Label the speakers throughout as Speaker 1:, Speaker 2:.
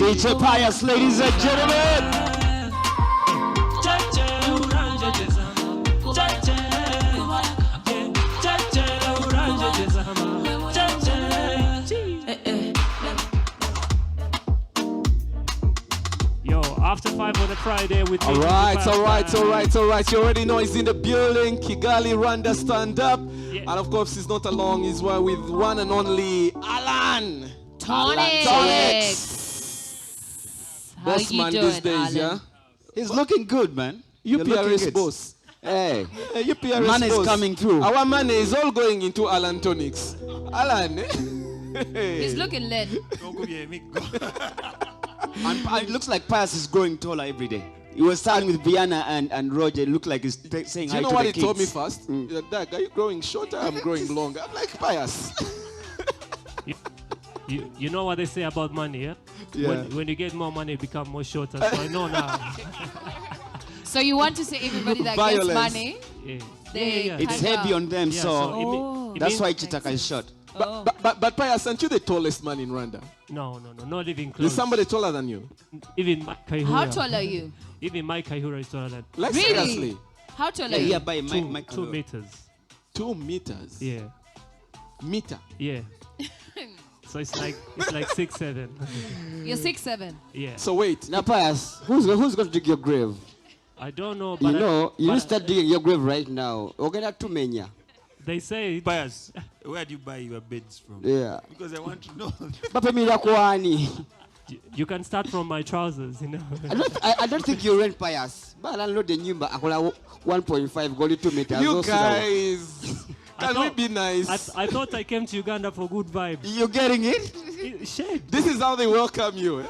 Speaker 1: DJ Pius, ladies and gentlemen.
Speaker 2: After 5 on a Friday with
Speaker 3: all right. You already know he's in the building. Kigali, Rwanda, stand up. Yeah. And of course, he's not alone. He's with one and only Allan.
Speaker 4: Tonix.
Speaker 3: Boss man these days,
Speaker 4: Allan?
Speaker 3: yeah?
Speaker 1: He's looking good, man.
Speaker 3: UPRS boss.
Speaker 1: Hey.
Speaker 3: UPRS
Speaker 1: money is coming through.
Speaker 3: Our money is all going into Allan Tonix. Allan.
Speaker 4: He's looking lit.
Speaker 1: And it looks like Pius is growing taller every day. He was starting with Vienna and Roger. It looked like he's saying hi to the kids.
Speaker 3: Do you know what he told me first? Dad, are you growing shorter? I'm growing longer. I'm like, Pius.
Speaker 2: You know what they say about money, yeah? When you get more money, you become more shorter. So I know now.
Speaker 4: So you want to say everybody that gets money?
Speaker 2: Yeah.
Speaker 1: It's heavy on them, so that's why Chitaka is short.
Speaker 3: But Pius, aren't you the tallest man in Rwanda?
Speaker 2: No, not even close.
Speaker 3: Is somebody taller than you?
Speaker 2: Even Mike Kaihura.
Speaker 4: How tall are you?
Speaker 2: Even Mike Kaihura is taller than.
Speaker 3: Like
Speaker 4: really?
Speaker 3: Seriously?
Speaker 4: How tall are you?
Speaker 1: Yeah, by Mike
Speaker 2: 2 meters.
Speaker 3: 2 meters?
Speaker 2: Yeah.
Speaker 3: Meter?
Speaker 2: Yeah. So it's like 6'7".
Speaker 4: You're 6'7".
Speaker 2: Yeah.
Speaker 3: So wait.
Speaker 1: Now, Pius, who's going to dig your grave?
Speaker 2: I don't know, but
Speaker 1: you start digging your grave right now. We're going to menya.
Speaker 2: They say,
Speaker 5: Pius, where do you buy your beds from?
Speaker 1: Yeah.
Speaker 5: Because I want to know.
Speaker 2: you can start from my trousers, you know.
Speaker 1: I don't think you rent Pius. But I know the number. 1.5 going 2 meters.
Speaker 3: You guys. Can we be nice?
Speaker 2: I thought I came to Uganda for good vibes.
Speaker 1: You're getting it?
Speaker 2: Shit.
Speaker 3: This is how they welcome you.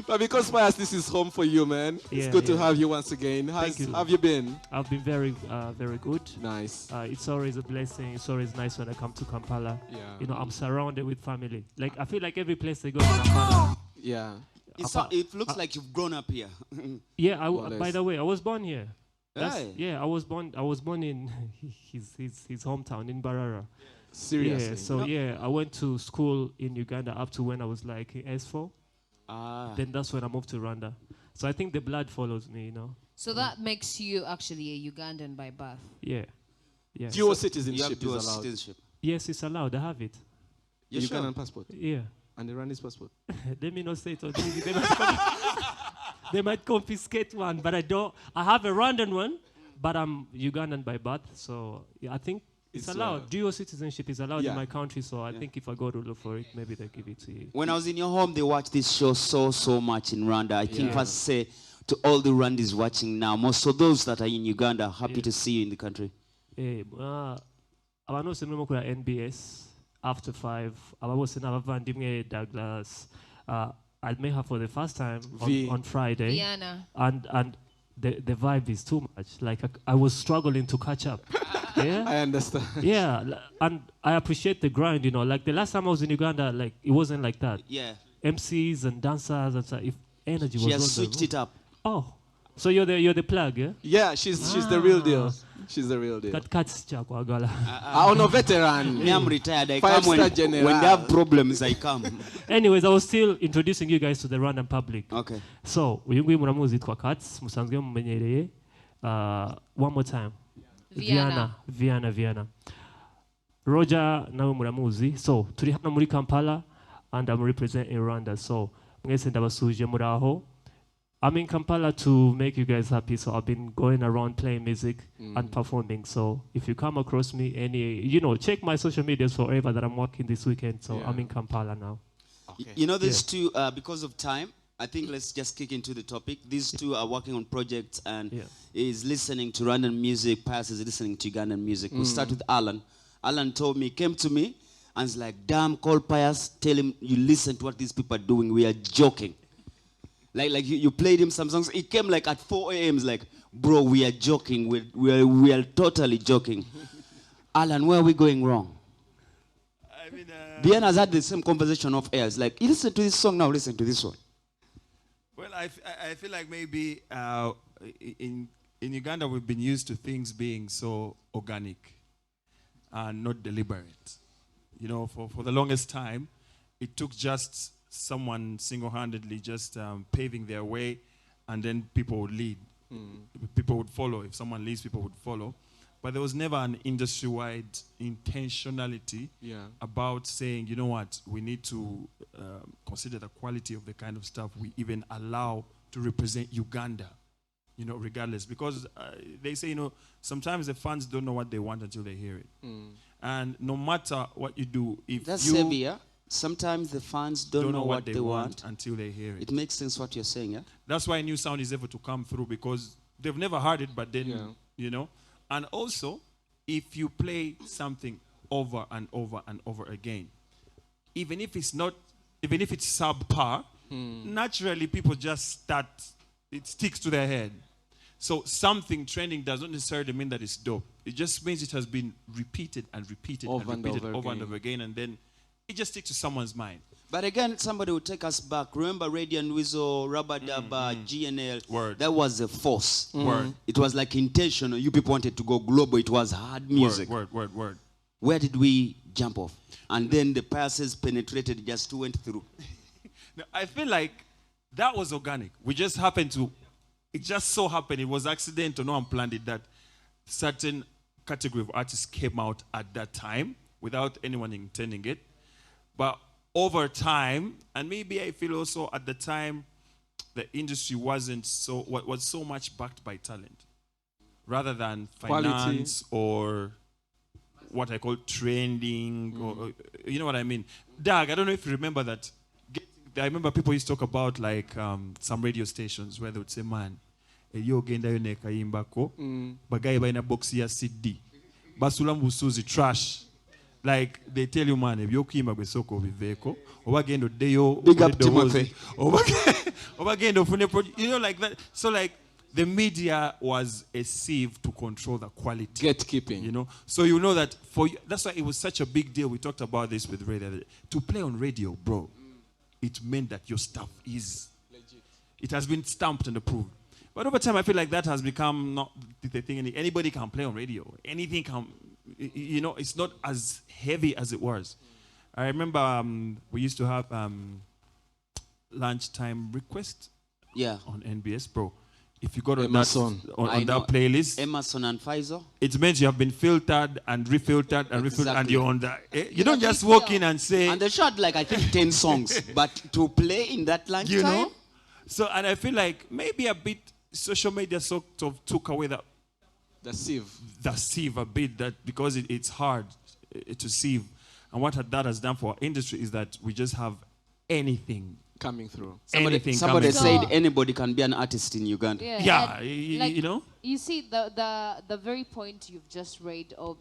Speaker 3: But because Pius, this is home for you, man. It's good to have you once again. How have you been?
Speaker 2: I've been very good.
Speaker 3: Nice.
Speaker 2: It's always a blessing. It's always nice when I come to Kampala.
Speaker 3: Yeah.
Speaker 2: You know, I'm surrounded with family. Like, I feel like every place I go to Kampala.
Speaker 3: Yeah.
Speaker 1: It looks like you've grown up here.
Speaker 2: Yeah. By the way, I was born here.
Speaker 1: Yeah,
Speaker 2: I was born in his hometown in Barara.
Speaker 3: Seriously?
Speaker 2: Yeah. So I went to school in Uganda up to when I was like S4. Then that's when I moved to Rwanda. So I think the blood follows me, you know.
Speaker 4: So that makes you actually a Ugandan by birth.
Speaker 2: Yeah.
Speaker 3: Dual citizenship
Speaker 1: you have
Speaker 3: is allowed.
Speaker 1: citizenship.
Speaker 2: Yes, it's allowed. I have it.
Speaker 3: Your Ugandan passport?
Speaker 2: Yeah.
Speaker 3: And the Rwandese passport?
Speaker 2: Let me not say it on TV. They might confiscate one, but I don't. I have a Rwandan one, but I'm Ugandan by birth. So I think it's allowed. Dual citizenship is allowed in my country. So I think if I go to look for it, maybe they give it to you.
Speaker 1: When I was in your home, they watched this show so much in Rwanda. I think I say to all the Rwandans watching now, most of those that are in Uganda, happy to see you in the country.
Speaker 2: Abantu bose murimo kuri NBS after 5. Ababose n'abavandimwe Douglas. I met her for the first time on Friday.
Speaker 4: Vienna.
Speaker 2: And the vibe is too much. Like I was struggling to catch up. Yeah,
Speaker 3: I understand.
Speaker 2: Yeah, and I appreciate the grind. You know, like the last time I was in Uganda, like it wasn't like that.
Speaker 1: Yeah.
Speaker 2: MCs and dancers and stuff. If energy was.
Speaker 1: She has switched it up.
Speaker 2: Oh, so you're the plug, yeah?
Speaker 3: Yeah, she's the real deal. She's the real deal.
Speaker 1: No veteran. I'm retired. I come when they have problems. I come.
Speaker 2: Anyways, I was still introducing you guys to the Rwandan public.
Speaker 1: Okay.
Speaker 2: So, uyu nguyu muramuzi twa Katz, musanzwe mumenyereye. One more time. Vienna. Roger nawe muramuzi. So, turi hano muri Kampala and I'm representing Rwanda. So, mwese ndabasuje muraho. I'm in Kampala to make you guys happy, so I've been going around playing music and performing. So if you come across me, check my social medias forever that I'm working this weekend. So I'm in Kampala now.
Speaker 1: Okay. You know, these two, because of time, I think let's just kick into the topic. These two are working on projects and is listening to Rwandan music. Pius is listening to Ugandan music. We'll start with Allan. Allan came to me and was like, damn, call Pius, tell him you listen to what these people are doing. We are joking. Like you played him some songs. It came like at 4 a.m. It's like, bro, we are joking. We are totally joking. Allan, where are we going wrong?
Speaker 5: I mean,
Speaker 1: Bien has had the same conversation off air. It's like, you listen to this song now, listen to this one.
Speaker 5: Well, I feel like maybe in Uganda we've been used to things being so organic and not deliberate. You know, for the longest time, it took just someone single-handedly just paving their way, and then people would lead. People would follow. If someone leads, people would follow. But there was never an industry-wide intentionality about saying, you know what, we need to consider the quality of the kind of stuff we even allow to represent Uganda, you know, regardless. Because they say, you know, sometimes the fans don't know what they want until they hear it. And no matter what you do, if
Speaker 1: that's
Speaker 5: you...
Speaker 1: heavy, yeah? Sometimes the fans don't know what they want
Speaker 5: until they hear it.
Speaker 1: It makes sense what you're saying, yeah?
Speaker 5: That's why new sound is able to come through, because they've never heard it, but then, you know. And also, if you play something over and over and over again, even if it's subpar, naturally people just start, it sticks to their head. So something trending doesn't necessarily mean that it's dope. It just means it has been repeated and repeated
Speaker 3: over
Speaker 5: and over again, and then it just sticks to someone's mind.
Speaker 1: But again, somebody will take us back. Remember Radio and Weasel, Rubber Dubber, GNL?
Speaker 5: Word.
Speaker 1: That was a force.
Speaker 5: Word.
Speaker 1: It was like intentional. You people wanted to go global. It was hard music.
Speaker 5: Word.
Speaker 1: Where did we jump off? And then the Piuses penetrated, just went through.
Speaker 5: No, I feel like that was organic. We just happened to, it just so happened, it was accidental, no one planned it, that certain category of artists came out at that time without anyone intending it. But over time, and maybe I feel also at the time, the industry was so much backed by talent rather than finance or what I call trending, or you know what I mean. Doug, I don't know if you remember that. I remember people used to talk about like some radio stations where they would say, man, yo genda yo neka yimbako, bagayi baina box ya CD, basula mbusuzi trash. Like they tell you, man, if you kima besoko viveko, obagendo deyo,
Speaker 1: big up Timothy,
Speaker 5: obagendo, you know, like that. So like the media was a sieve to control the quality.
Speaker 3: Gatekeeping.
Speaker 5: You know, so you know that for you, that's why it was such a big deal. We talked about this with radio. To play on radio, bro, it meant that your stuff is legit. It has been stamped and approved. But over time, I feel like that has become not the thing. Anybody can play on radio. Anything can, you know, it's not as heavy as it was. I remember we used to have lunchtime request on NBS, bro. If you got on that playlist,
Speaker 1: Emerson and Pfizer,
Speaker 5: it means you have been filtered and refiltered and refiltered, and you're on that. You don't just walk in and say.
Speaker 1: And they shot like I think 10 songs, but to play in that lunchtime,
Speaker 5: you know. So, and I feel like maybe a bit social media sort of took away the sieve a bit, that because it's hard to sieve, and what that has done for our industry is that we just have anything
Speaker 3: coming through.
Speaker 1: Somebody said anybody can be an artist in Uganda.
Speaker 5: Yeah, you know.
Speaker 4: You see the very point you've just raised of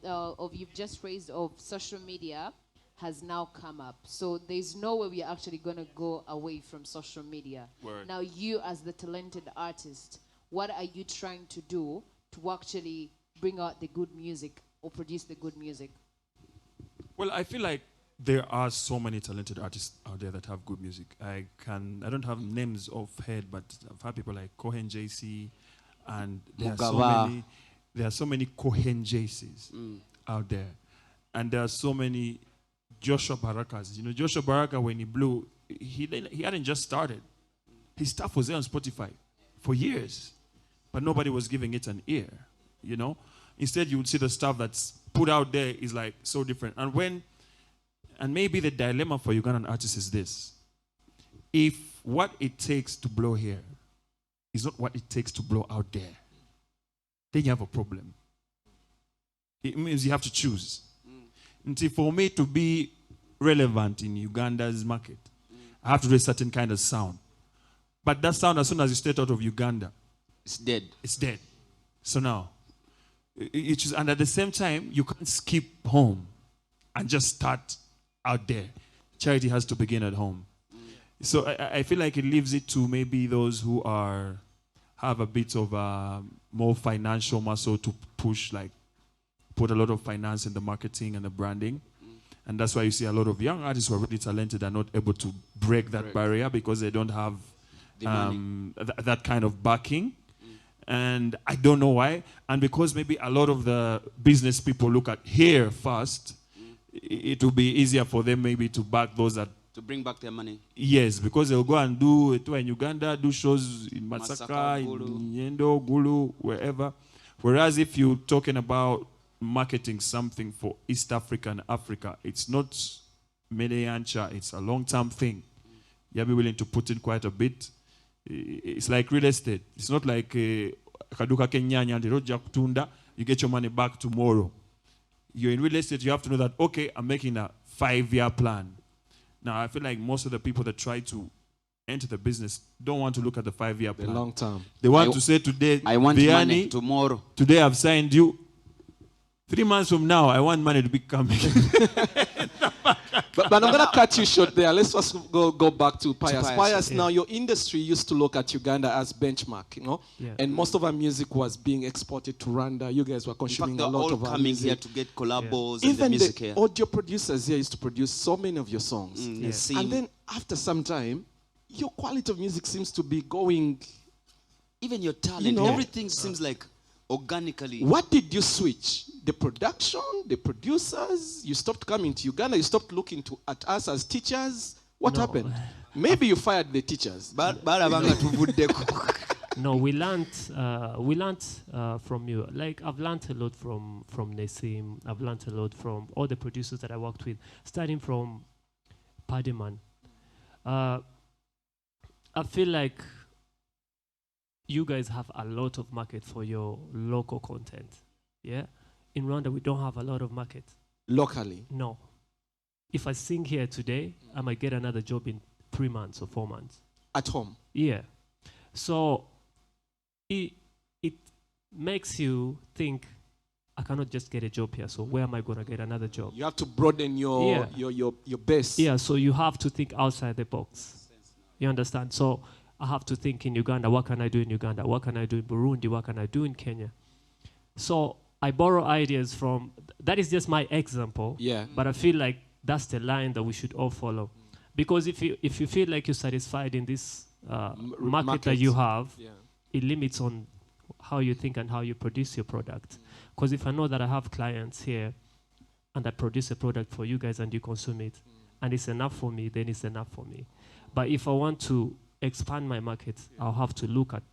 Speaker 4: social media has now come up. So there's no way we're actually going to go away from social media.
Speaker 5: Word.
Speaker 4: Now you as the talented artist, what are you trying to do to actually bring out the good music or produce the good music?
Speaker 5: Well, I feel like there are so many talented artists out there that have good music. I don't have names off head, but I've had people like Cohen JC, and there are so many Cohen JCs out there. And there are so many Joshua Barakas. You know, Joshua Baraka, when he blew, he hadn't just started. His stuff was there on Spotify for years, but nobody was giving it an ear, you know? Instead, you would see the stuff that's put out there is like so different. And maybe the dilemma for Ugandan artists is this. If what it takes to blow here is not what it takes to blow out there, then you have a problem. It means you have to choose. Until for me to be relevant in Uganda's market, I have to do a certain kind of sound. But that sound, as soon as you step out of Uganda,
Speaker 1: it's dead.
Speaker 5: It's dead. So now, and at the same time, you can't skip home and just start out there. Charity has to begin at home. So I feel like it leaves it to maybe those who have a bit of more financial muscle to push, like put a lot of finance in the marketing and the branding. And that's why you see a lot of young artists who are really talented are not able to break that barrier because they don't have that kind of backing. And I don't know why. And because maybe a lot of the business people look at here first, it will be easier for them maybe to back those that
Speaker 1: To bring back their money.
Speaker 5: Yes, because they'll go and do it in Uganda, do shows in Masaka, in Nyendo, Gulu, wherever. Whereas if you're talking about marketing something for East Africa and Africa, it's not Medeancha, it's a long-term thing. You have to be willing to put in quite a bit. It's like real estate. It's not like Kaduka Kenyanya, you get your money back tomorrow. You're in real estate, you have to know that, okay, I'm making a 5-year plan. Now, I feel like most of the people that try to enter the business don't want to look at the 5-year plan.
Speaker 3: The long term.
Speaker 5: They want to say today,
Speaker 1: I want money tomorrow.
Speaker 5: Today I've signed you. 3 months from now, I want money to be coming.
Speaker 3: But I'm going to cut you short there. Let's just go back to Pius. Pius, now your industry used to look at Uganda as benchmark, you know?
Speaker 2: Yeah.
Speaker 3: And most of our music was being exported to Rwanda. You guys were consuming a lot of our
Speaker 1: coming
Speaker 3: music.
Speaker 1: here to get collabos and
Speaker 3: Even
Speaker 1: the music here.
Speaker 3: audio producers here used to produce so many of your songs.
Speaker 1: And
Speaker 3: then after some time, your quality of music seems to be going...
Speaker 1: Even your talent,
Speaker 3: You know,
Speaker 1: everything seems like organically.
Speaker 3: What did you switch? The production, the producers? You stopped coming to Uganda? You stopped looking at us as teachers? What
Speaker 2: No.
Speaker 3: happened? Maybe you fired the teachers.
Speaker 2: No, we learned from you. Like, I've learned a lot from Nesim. I've learned a lot from all the producers that I worked with, starting from Padiman. I feel like you guys have a lot of market for your local content. Yeah? In Rwanda, we don't have a lot of market.
Speaker 3: Locally?
Speaker 2: No. If I sing here today, I might get another job in 3 months or 4 months.
Speaker 3: At home?
Speaker 2: Yeah. So it makes you think, I cannot just get a job here, so where am I going to get another job?
Speaker 3: You have to broaden your base.
Speaker 2: Yeah, so you have to think outside the box. You understand? So I have to think in Uganda, what can I do in Uganda? What can I do in Burundi? What can I do in Kenya? So I borrow ideas from, that is just my example.
Speaker 3: Yeah.
Speaker 2: But I feel like that's the line that we should all follow. Because if you feel like you're satisfied in this market that you have, it limits on how you think and how you produce your product. Because if I know that I have clients here and I produce a product for you guys and you consume it, and it's enough for me, then it's enough for me. But if I want to expand my market, I'll have to look at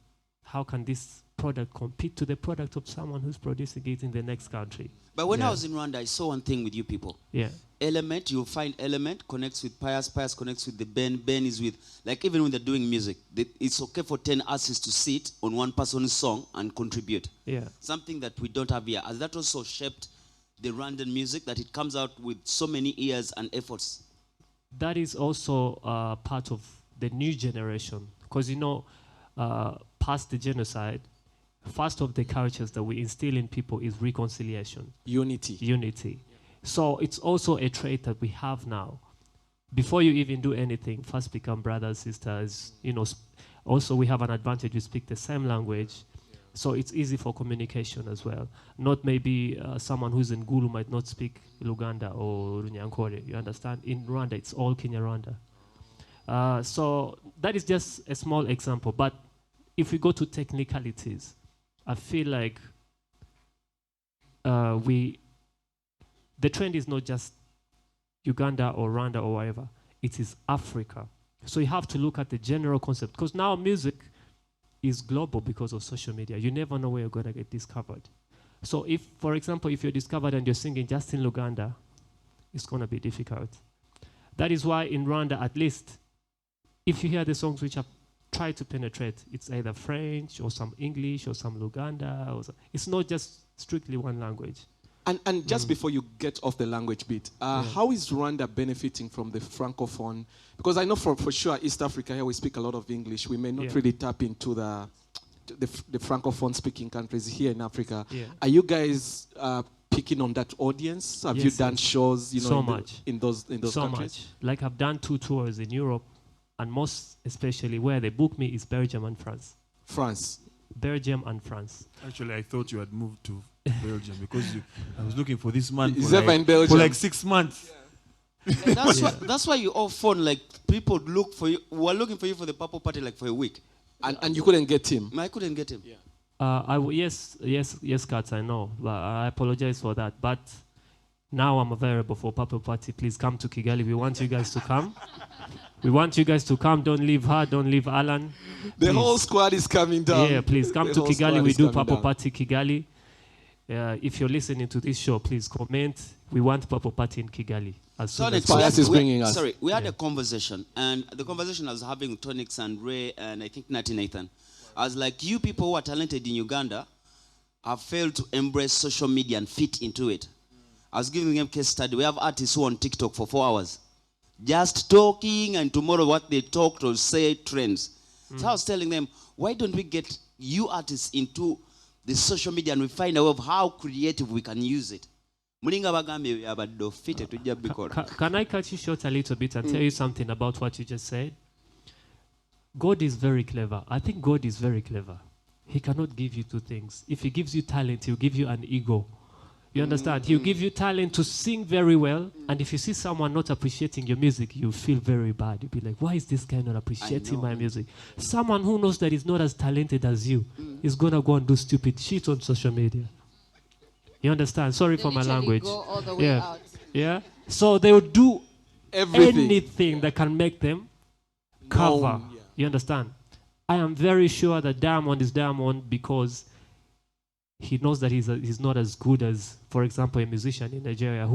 Speaker 2: how can this product compete to the product of someone who's producing it in the next country.
Speaker 1: But when I was in Rwanda, I saw one thing with you people.
Speaker 2: Yeah.
Speaker 1: Element, you'll find Element connects with Pius, Pius connects with the Ben is with, like even when they're doing music, it's okay for 10 artists to sit on one person's song and contribute.
Speaker 2: Yeah.
Speaker 1: Something that we don't have here. Has that also shaped the Rwandan music, that it comes out with so many ears and efforts?
Speaker 2: That is also part of the new generation. Because, you know, past the genocide, first of the cultures that we instill in people is reconciliation.
Speaker 3: Unity.
Speaker 2: Unity. So it's also a trait that we have now. Before you even do anything, first become brothers, sisters. You know, also we have an advantage. We speak the same language. So it's easy for communication as well. Not maybe someone who's in Gulu might not speak Luganda or Runyankore. You understand? In Rwanda, it's all Kinyarwanda. So that is just a small example. But if we go to technicalities, I feel like the trend is not just Uganda or Rwanda or whatever. It is Africa. So you have to look at the general concept. Because now music is global because of social media. You never know where you're going to get discovered. So if, for example, if you're discovered and you're singing just in Luganda, it's going to be difficult. That is why in Rwanda, at least, if you hear the songs which are try to penetrate, it's either French or some English or some Luganda. It's not just strictly one language.
Speaker 3: And just before you get off the language bit, how is Rwanda benefiting from the Francophone? Because I know for sure East Africa here we speak a lot of English. We may not really tap into the Francophone speaking countries here in Africa.
Speaker 2: Yeah.
Speaker 3: Are you guys picking on that audience? Have you done shows, you know, in those countries?
Speaker 2: Much. Like I've done 2 tours in Europe, and most especially where they book me is Belgium and France.
Speaker 3: France.
Speaker 2: Belgium and France.
Speaker 5: Actually, I thought you had moved to Belgium because I was looking for this man
Speaker 3: for
Speaker 5: like 6 months.
Speaker 1: Yeah. That's why you all phone, like people look for you, were looking for you for the Purple Party like for a week.
Speaker 3: And you couldn't get him?
Speaker 1: I couldn't get him.
Speaker 2: Yes, Katz, I know. But I apologize for that. But now I'm available for Purple Party. Please come to Kigali. We want you guys to come. We want you guys to come. Don't leave her. Don't leave Allan.
Speaker 3: The whole squad is coming down.
Speaker 2: Yeah, please come to Kigali. We do Purple Party Kigali. If you're listening to this show, please comment. We want Purple Party in Kigali.
Speaker 3: Pius is bringing us.
Speaker 1: Sorry, we had a conversation, and the conversation I was having with Tonix and Ray and I think Nathan. I was like, you people who are talented in Uganda have failed to embrace social media and fit into it. I was giving them a case study. We have artists who are on TikTok for 4 hours, just talking, and tomorrow what they talked or say trends. So I was telling them, why don't we get you artists into the social media and we find a way of how creative we can use it?
Speaker 2: Can I cut you short a little bit and tell you something about what you just said? God is very clever. I think God is very clever. He cannot give you two things. If he gives you talent, he'll give you an ego. You understand? He'll give you talent to sing very well, and if you see someone not appreciating your music, you feel very bad. You'll be like, why is this guy not appreciating my music? Someone who knows that he's not as talented as you is going to go and do stupid shit on social media. You understand? Sorry for my language.
Speaker 4: Go all the way out.
Speaker 2: Yeah? So they will do anything that can make them cover. You understand? I am very sure that Diamond is Diamond because he knows that he's not as good as, for example, a musician in Nigeria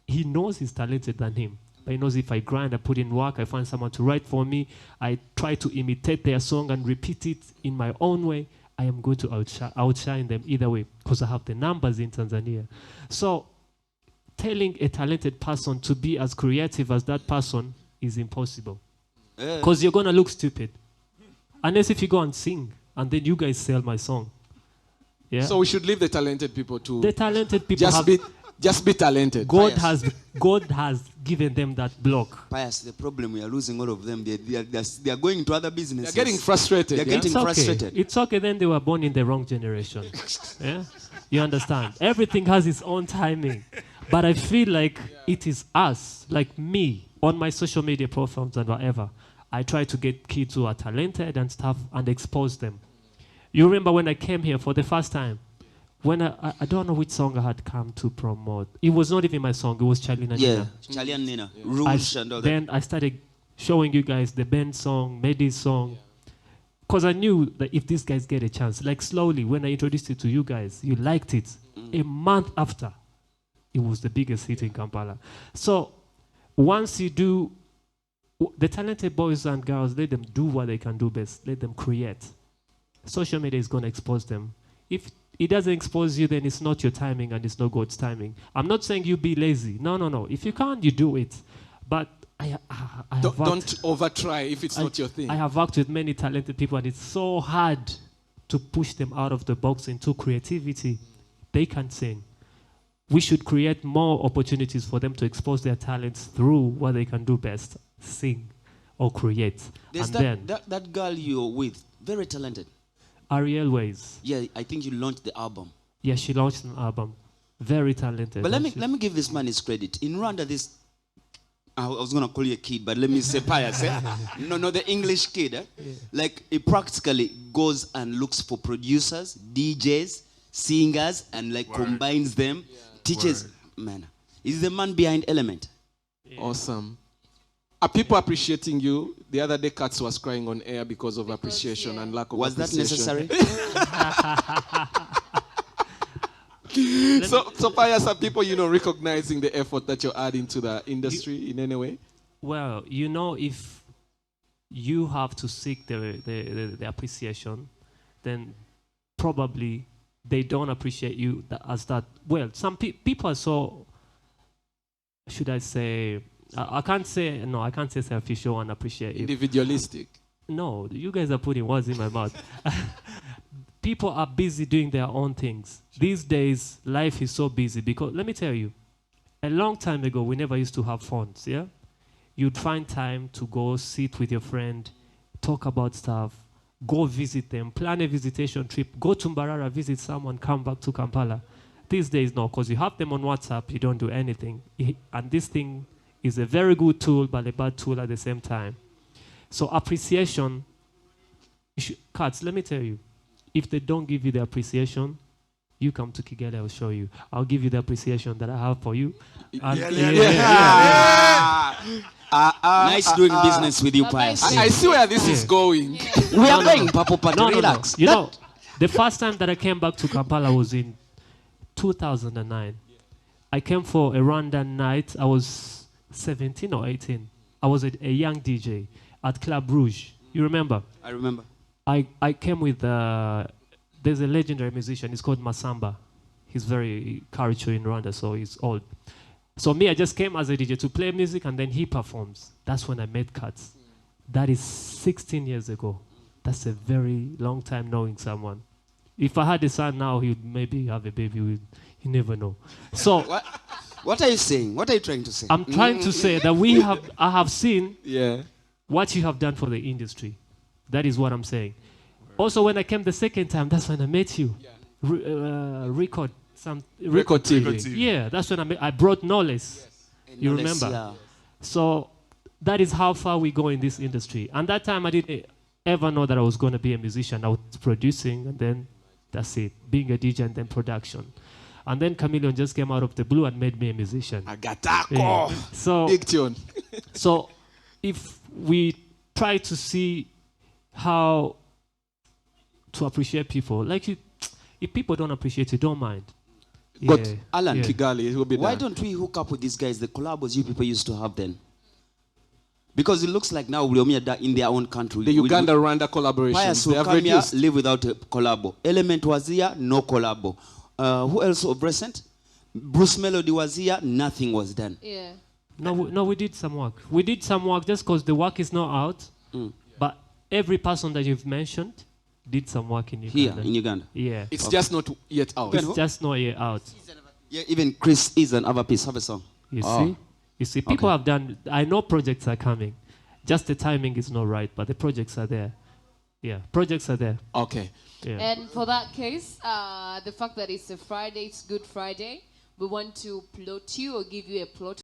Speaker 2: he knows he's talented than him. But he knows if I grind, I put in work, I find someone to write for me, I try to imitate their song and repeat it in my own way, I am going to outshine them either way because I have the numbers in Tanzania. So telling a talented person to be as creative as that person is impossible. Because you're going to look stupid. Unless if you go and sing and then you guys sell my song. Yeah?
Speaker 3: So we should leave the talented people to...
Speaker 2: The talented people
Speaker 3: just be talented.
Speaker 2: God has given them that block.
Speaker 1: Pius, the problem, we are losing all of them. They are going into other businesses.
Speaker 3: They're getting frustrated.
Speaker 1: They're getting frustrated.
Speaker 2: It's okay, then they were born in the wrong generation. Yeah? You understand? Everything has its own timing. But I feel like it is us, like me, on my social media profiles and whatever. I try to get kids who are talented and stuff and expose them. You remember when I came here for the first time? When I don't know which song I had come to promote. It was not even my song. It was Charlie and Nina.
Speaker 1: Yeah, Charlie and Nina. Rouge and all that.
Speaker 2: Then I started showing you guys the band song, Medi's song. Because I knew that if these guys get a chance, like slowly, when I introduced it to you guys, you liked it. A month after, it was the biggest hit in Kampala. So once you do, the talented boys and girls, let them do what they can do best. Let them create. Social media is going to expose them. If it doesn't expose you, then it's not your timing and it's not God's timing. I'm not saying you be lazy. No. If you can't, you do it. But
Speaker 3: don't over-try if it's not your thing.
Speaker 2: I have worked with many talented people, and it's so hard to push them out of the box into creativity. They can sing. We should create more opportunities for them to expose their talents through what they can do best, sing or create.
Speaker 1: There's that girl you're with, very talented.
Speaker 2: Ariel Ways.
Speaker 1: Yeah, I think you launched the album.
Speaker 2: Yeah, she launched an album. Very talented.
Speaker 1: But let me give this man his credit. In Rwanda, I was going to call you a kid, but let me say Pius. No, the English kid. Yeah. Like, he practically goes and looks for producers, DJs, singers, and like combines them, teaches. Man, he's the man behind Element.
Speaker 3: Yeah. Awesome. Are people appreciating you? The other day, Katz was crying on air because of appreciation and lack of appreciation.
Speaker 1: Was that
Speaker 3: necessary? So Pius, are people, recognizing the effort that you're adding to the industry in any way?
Speaker 2: Well, if you have to seek the appreciation, then probably they don't appreciate you as that. Well, some people are so, should I say, I can't say selfish or unappreciative.
Speaker 3: Individualistic.
Speaker 2: No, you guys are putting words in my mouth. People are busy doing their own things. These days, life is so busy because, let me tell you, a long time ago, we never used to have phones, yeah? You'd find time to go sit with your friend, talk about stuff, go visit them, plan a visitation trip, go to Mbarara, visit someone, come back to Kampala. These days, no, because you have them on WhatsApp, you don't do anything. And this thing is a very good tool, but a bad tool at the same time. So appreciation, Katz, let me tell you, if they don't give you the appreciation, You come to Kigali, I'll show you. I'll give you the appreciation that I have for you. And
Speaker 1: nice doing business with you, Pius.
Speaker 3: I see where this is going.
Speaker 1: We are going, Papa,
Speaker 2: No,
Speaker 1: relax.
Speaker 2: You know, the first time that I came back to Kampala was in 2009. I came for a Rwandan night. I was 17 or 18. I was a young DJ at Club Rouge. You remember?
Speaker 1: I remember.
Speaker 2: I came with, there's a legendary musician. He's called Masamba. He's very cultural in Rwanda, so he's old. So me, I just came as a DJ to play music, and then he performs. That's when I met Cuts. That is 16 years ago. That's a very long time knowing someone. If I had a son now, he would maybe have a baby. You never know. So,
Speaker 1: what are you saying? What are you trying to say?
Speaker 2: I'm trying to say that I have seen what you have done for the industry. That is what I'm saying. Also, when I came the second time, that's when I met you. Record TV. Yeah, that's when I brought knowledge. You remember? Yeah. So that is how far we go in this industry. And that time I didn't ever know that I was going to be a musician. I was producing, and then that's it. Being a DJ and then production. And then Chameleon just came out of the blue and made me a musician.
Speaker 3: Agatako!
Speaker 2: So,
Speaker 3: big tune.
Speaker 2: So if we try to see how to appreciate people, like if people don't appreciate you, don't mind.
Speaker 1: But Allan,
Speaker 3: Kigali, it will be
Speaker 1: why
Speaker 3: done.
Speaker 1: don't we hook up with these guys, the collabos you people used to have then? Because it looks like now we're in their own country.
Speaker 3: The Uganda-Rwanda collaboration.
Speaker 1: Pius will come here, live without a collabo. Element was here, no collabo. Who else of recent? Bruce Melody was here, nothing was done.
Speaker 4: Yeah.
Speaker 2: No, we did some work. We did some work just because the work is not out. But every person that you've mentioned did some work in Uganda.
Speaker 1: Here, in Uganda?
Speaker 2: Yeah.
Speaker 3: It's just not yet out.
Speaker 2: It's just not yet out.
Speaker 1: Yeah, even Chris is an other piece of a song.
Speaker 2: You see, people have done, I know projects are coming. Just the timing is not right, but the projects are there. Yeah, projects are there.
Speaker 3: Okay.
Speaker 2: Yeah.
Speaker 4: And for that case, the fact that it's a Friday, it's Good Friday, we want to plot you or give you a plot